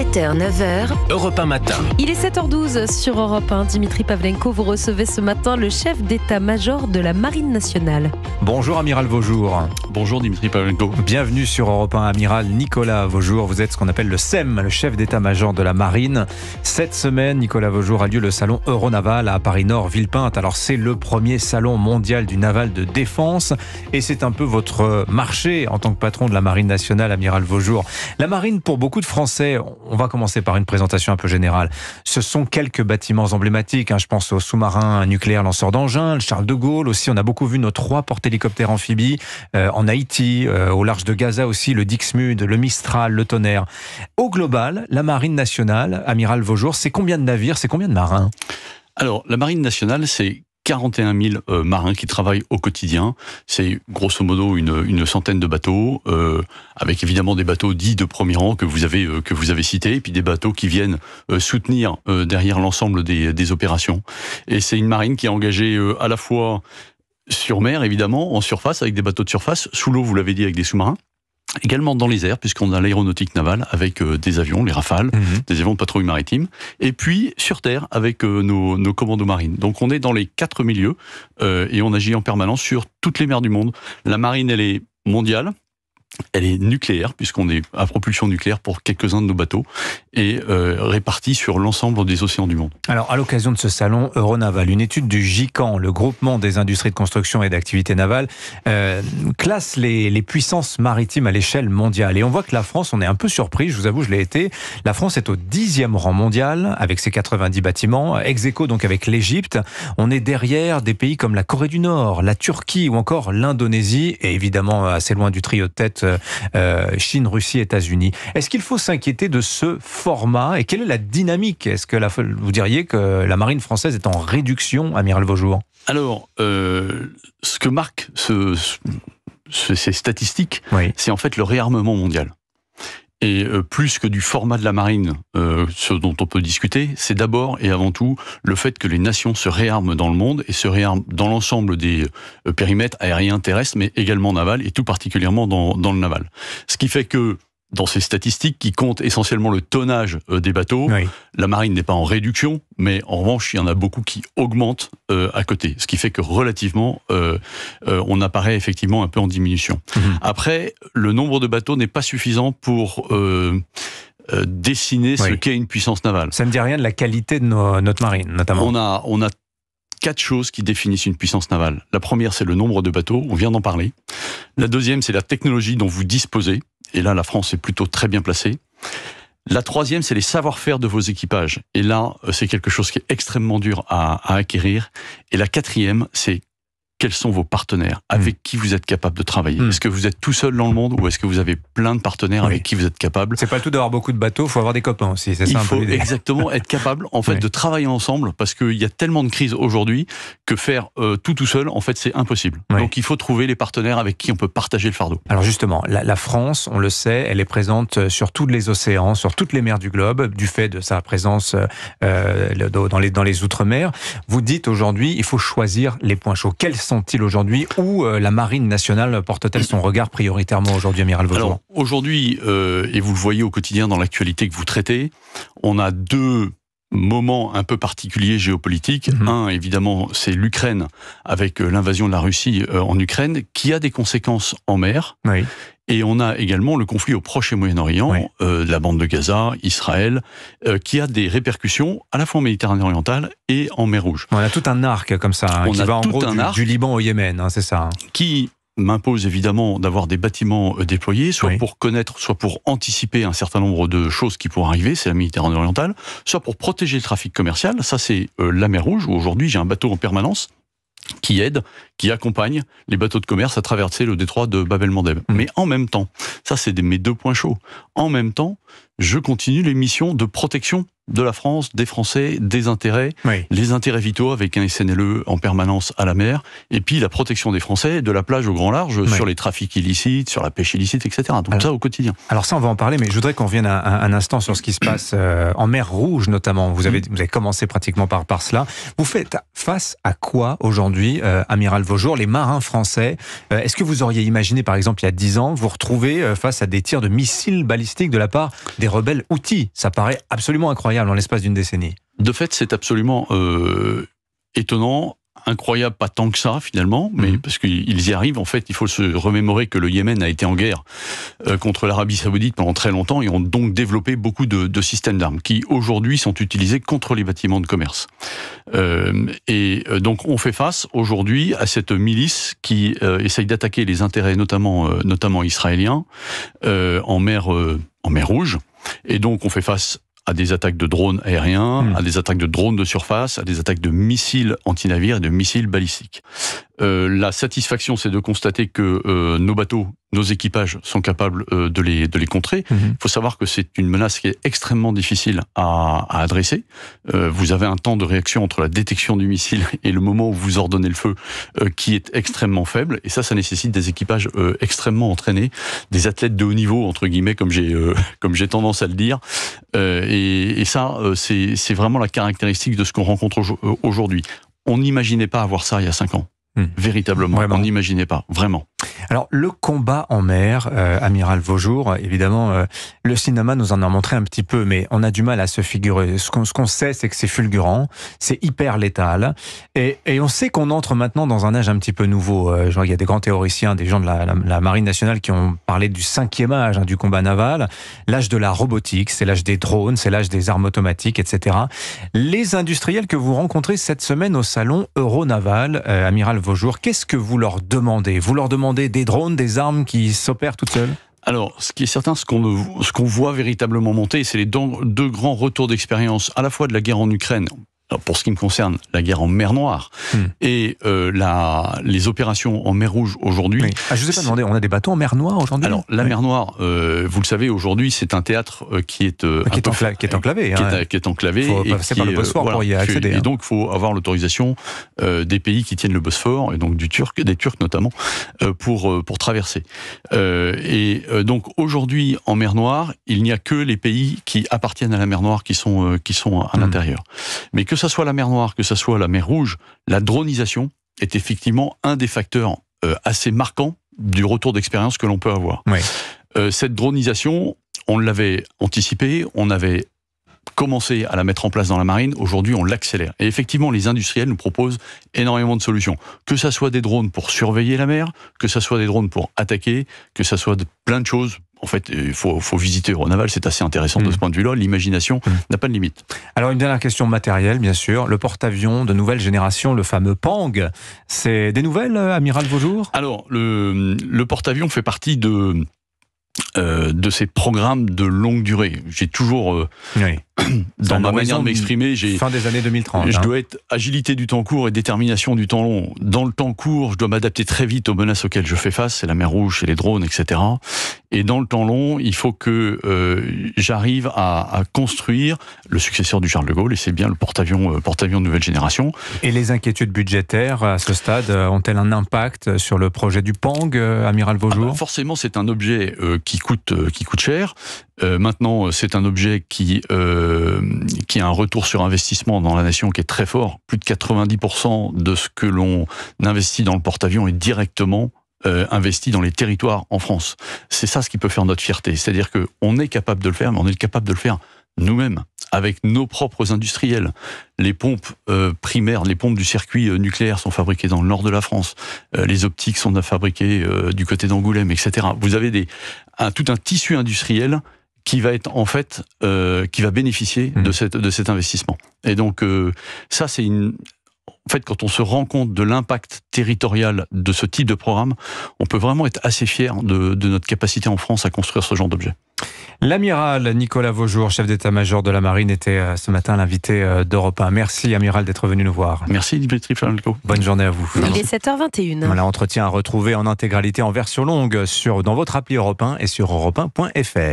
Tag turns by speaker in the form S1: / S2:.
S1: 7h, 9h,
S2: Europe 1 matin.
S3: Il est 7h12 sur Europe 1. Dimitri Pavlenko, vous recevez ce matin le chef d'état-major de la Marine nationale.
S4: Bonjour Amiral Vaujour.
S5: Bonjour Dimitri Pavlenko.
S4: Bienvenue sur Europe 1, Amiral Nicolas Vaujour. Vous êtes ce qu'on appelle le SEM, le chef d'état-major de la Marine. Cette semaine, Nicolas Vaujour, a lieu le salon Euronaval à Paris-Nord, Villepinte. Alors c'est le premier salon mondial du naval de défense et c'est un peu votre marché en tant que patron de la Marine nationale, Amiral Vaujour. La Marine, pour beaucoup de Français, on va commencer par une présentation un peu générale. Ce sont quelques bâtiments emblématiques. Je pense au sous-marin nucléaire lanceur d'engins, le Charles de Gaulle aussi. On a beaucoup vu nos 3 porte-hélicoptères amphibies en Haïti, au large de Gaza aussi, le Dixmude, le Mistral, le Tonnerre. Au global, la Marine nationale, Amiral Vaujour, c'est combien de navires, c'est combien de marins ?
S5: Alors, la Marine nationale, c'est 41 000 marins qui travaillent au quotidien. C'est grosso modo une centaine de bateaux, avec évidemment des bateaux dits de premier rang que vous avez cités, et puis des bateaux qui viennent soutenir derrière l'ensemble des opérations. Et c'est une marine qui est engagée à la fois sur mer, évidemment, en surface, avec des bateaux de surface, sous l'eau, vous l'avez dit, avec des sous-marins. Également dans les airs, puisqu'on a l'aéronautique navale avec des avions, les Rafales, des avions de patrouille maritime, et puis sur terre avec nos commandos marines. Donc on est dans les 4 milieux et on agit en permanence sur toutes les mers du monde. La marine, elle est mondiale. Elle est nucléaire, puisqu'on est à propulsion nucléaire pour quelques-uns de nos bateaux, et répartie sur l'ensemble des océans du monde.
S4: Alors, à l'occasion de ce salon Euronaval, une étude du GICAN, le groupement des industries de construction et d'activité navale, classe les puissances maritimes à l'échelle mondiale. Et on voit que la France, on est un peu surpris, je vous avoue, je l'ai été. La France est au 10e rang mondial, avec ses 90 bâtiments, ex aequo donc avec l'Égypte. On est derrière des pays comme la Corée du Nord, la Turquie ou encore l'Indonésie, et évidemment assez loin du trio de tête Chine, Russie, États-Unis. Est-ce qu'il faut s'inquiéter de ce format et quelle est la dynamique ? Est-ce que vous diriez que la marine française est en réduction, Amiral Vaujour ?
S5: Alors, ce que marquent ces statistiques, oui, c'est en fait le réarmement mondial. Et plus que du format de la marine, ce dont on peut discuter, c'est d'abord et avant tout le fait que les nations se réarment dans le monde et se réarment dans l'ensemble des périmètres aériens, terrestres, mais également navals, et tout particulièrement dans le naval. Ce qui fait que dans ces statistiques qui comptent essentiellement le tonnage des bateaux, oui, la marine n'est pas en réduction, mais en revanche, il y en a beaucoup qui augmentent à côté. Ce qui fait que relativement, on apparaît effectivement un peu en diminution. Après, le nombre de bateaux n'est pas suffisant pour dessiner ce qu'est une puissance navale.
S4: Ça ne dit rien de la qualité de notre marine, notamment.
S5: On a 4 choses qui définissent une puissance navale. La première, c'est le nombre de bateaux, on vient d'en parler. La deuxième, c'est la technologie dont vous disposez. Et là, la France est plutôt très bien placée. La troisième, c'est les savoir-faire de vos équipages. Et là, c'est quelque chose qui est extrêmement dur à acquérir. Et la quatrième, c'est quels sont vos partenaires, avec qui vous êtes capable de travailler. Est-ce que vous êtes tout seul dans le monde ou est-ce que vous avez plein de partenaires avec qui vous êtes capable ?
S4: C'est pas le tout d'avoir beaucoup de bateaux, il faut avoir des copains aussi. C'est ça,
S5: il faut exactement être capable en fait de travailler ensemble, parce qu'il y a tellement de crises aujourd'hui que faire tout seul, en fait, c'est impossible. Donc il faut trouver les partenaires avec qui on peut partager le fardeau.
S4: Alors justement, la France, on le sait, elle est présente sur tous les océans, sur toutes les mers du globe, du fait de sa présence dans les outre-mer. Vous dites aujourd'hui, il faut choisir les points chauds. Quels sont-ils aujourd'hui ? Où la Marine nationale porte-t-elle son regard prioritairement aujourd'hui, Amiral Vaujour ?
S5: Alors aujourd'hui, et vous le voyez au quotidien dans l'actualité que vous traitez, on a 2 moments un peu particuliers géopolitiques. Un, évidemment, c'est l'Ukraine, avec l'invasion de la Russie en Ukraine, qui a des conséquences en mer. Oui. Et on a également le conflit au Proche et Moyen-Orient, la bande de Gaza, Israël, qui a des répercussions à la fois en Méditerranée orientale et en mer Rouge.
S4: On a tout un arc comme ça, qui va en gros du Liban au Yémen, c'est ça.
S5: Qui m'impose évidemment d'avoir des bâtiments déployés, soit pour connaître, soit pour anticiper un certain nombre de choses qui pourraient arriver, c'est la Méditerranée orientale, soit pour protéger le trafic commercial, ça c'est la mer Rouge, où aujourd'hui j'ai un bateau en permanence qui aide, qui accompagne les bateaux de commerce à traverser le détroit de Bab el-Mandeb. Mais en même temps, ça c'est mes 2 points chauds, en même temps, je continue les missions de protection de la France, des Français, des intérêts, les intérêts vitaux avec un SNLE en permanence à la mer, et puis la protection des Français, de la plage au grand large, sur les trafics illicites, sur la pêche illicite, etc. Donc alors, ça au quotidien.
S4: Alors ça, on va en parler, mais je voudrais qu'on revienne un instant sur ce qui se passe en mer Rouge notamment. Vous avez commencé pratiquement par cela. Vous faites face à quoi aujourd'hui, Amiral Vaujour, les marins français ? Est-ce que vous auriez imaginé, par exemple, il y a 10 ans, vous retrouver face à des tirs de missiles balistiques de la part des rebelles houthis. Ça paraît absolument incroyable en l'espace d'une décennie.
S5: De fait, c'est absolument étonnant. Incroyable, pas tant que ça finalement, mais parce qu'ils y arrivent. En fait, il faut se remémorer que le Yémen a été en guerre contre l'Arabie Saoudite pendant très longtemps et ont donc développé beaucoup de systèmes d'armes qui aujourd'hui sont utilisés contre les bâtiments de commerce. Donc on fait face aujourd'hui à cette milice qui essaye d'attaquer les intérêts notamment israéliens en mer Rouge. Et donc on fait face à des attaques de drones aériens, à des attaques de drones de surface, à des attaques de missiles antinavires et de missiles balistiques. La satisfaction, c'est de constater que nos bateaux, nos équipages sont capables de les contrer. Il faut savoir que c'est une menace qui est extrêmement difficile à adresser. Vous avez un temps de réaction entre la détection du missile et le moment où vous ordonnez le feu qui est extrêmement faible. Et ça nécessite des équipages extrêmement entraînés, des athlètes de haut niveau, entre guillemets, comme j'ai tendance à le dire. Et ça, c'est vraiment la caractéristique de ce qu'on rencontre aujourd'hui. On n'imaginait pas avoir ça il y a 5 ans. Véritablement, vraiment. On n'imaginait pas, vraiment.
S4: Alors, le combat en mer, amiral Vaujour, évidemment, le cinéma nous en a montré un petit peu, mais on a du mal à se figurer. Ce qu'on sait, c'est que c'est fulgurant, c'est hyper létal, et on sait qu'on entre maintenant dans un âge un petit peu nouveau. Il y a des grands théoriciens, des gens de la Marine nationale qui ont parlé du 5e âge du combat naval, l'âge de la robotique, c'est l'âge des drones, c'est l'âge des armes automatiques, etc. Les industriels que vous rencontrez cette semaine au salon Euronaval, amiral Vaujour, qu'est-ce que vous leur demandez ? Vous leur demandez des drones, des armes qui s'opèrent toutes seules ?
S5: Alors, ce qui est certain, ce qu'on voit véritablement monter, c'est les deux grands retours d'expérience, à la fois de la guerre en Ukraine, pour ce qui me concerne, la guerre en mer Noire, et les opérations en mer Rouge aujourd'hui.
S4: Oui. Je vous ai pas demandé, on a des bateaux en mer Noire aujourd'hui ?
S5: Alors, la mer Noire, vous le savez, aujourd'hui, c'est un théâtre qui est
S4: enclavé.
S5: Qui est enclavé.
S4: Il faut passer par le Bosphore pour y accéder.
S5: Et donc, il faut avoir l'autorisation des pays qui tiennent le Bosphore, et donc des Turcs notamment, pour traverser. Donc, aujourd'hui, en mer Noire, il n'y a que les pays qui appartiennent à la mer Noire qui sont à l'intérieur. Mais que ça soit la mer Noire, que ça soit la mer Rouge, la dronisation est effectivement un des facteurs assez marquants du retour d'expérience que l'on peut avoir.
S4: Oui.
S5: Cette dronisation, on l'avait anticipée, on avait commencé à la mettre en place dans la marine, aujourd'hui on l'accélère. Et effectivement, les industriels nous proposent énormément de solutions. Que ça soit des drones pour surveiller la mer, que ça soit des drones pour attaquer, que ça soit plein de choses. En fait, il faut visiter Euronaval, c'est assez intéressant de ce point de vue-là. L'imagination n'a pas de limite.
S4: Alors, une dernière question matérielle, bien sûr. Le porte-avions de nouvelle génération, le fameux Pang, c'est des nouvelles, amiral Vaujour ?
S5: Alors, le porte-avions fait partie de ces programmes de longue durée. J'ai toujours, dans ma manière de m'exprimer,
S4: fin des années 2030.
S5: Je dois être agilité du temps court et détermination du temps long. Dans le temps court, je dois m'adapter très vite aux menaces auxquelles je fais face, c'est la mer Rouge, c'est les drones, etc. Et dans le temps long, il faut que j'arrive à construire le successeur du Charles de Gaulle, et c'est bien le porte-avions de nouvelle génération. Et
S4: les inquiétudes budgétaires, à ce stade, ont-elles un impact sur le projet du Pang, amiral Vaujour ?
S5: Forcément, c'est un objet qui coûte cher. Maintenant, c'est un objet qui a un retour sur investissement dans la nation qui est très fort. Plus de 90% de ce que l'on investit dans le porte-avions est directement investi dans les territoires en France. C'est ça ce qui peut faire notre fierté. C'est-à-dire qu'on est capable de le faire, mais on est capable de le faire nous-mêmes, avec nos propres industriels. Les pompes primaires, les pompes du circuit nucléaire sont fabriquées dans le nord de la France. Les optiques sont fabriquées du côté d'Angoulême, etc. Vous avez tout un tissu industriel qui va être qui va bénéficier de cet investissement. Et donc ça, c'est en fait, quand on se rend compte de l'impact territorial de ce type de programme, on peut vraiment être assez fier de notre capacité en France à construire ce genre d'objet.
S4: L'amiral Nicolas Vaujour, chef d'état-major de la Marine, était ce matin l'invité d'Europe 1. Merci, amiral, d'être venu nous voir.
S5: Merci, Dimitri Pavlenko.
S4: Bonne journée à vous.
S3: Il est 7h21.
S4: Voilà, entretien à retrouver en intégralité en version longue dans votre appli Europe 1 et sur europe1.fr.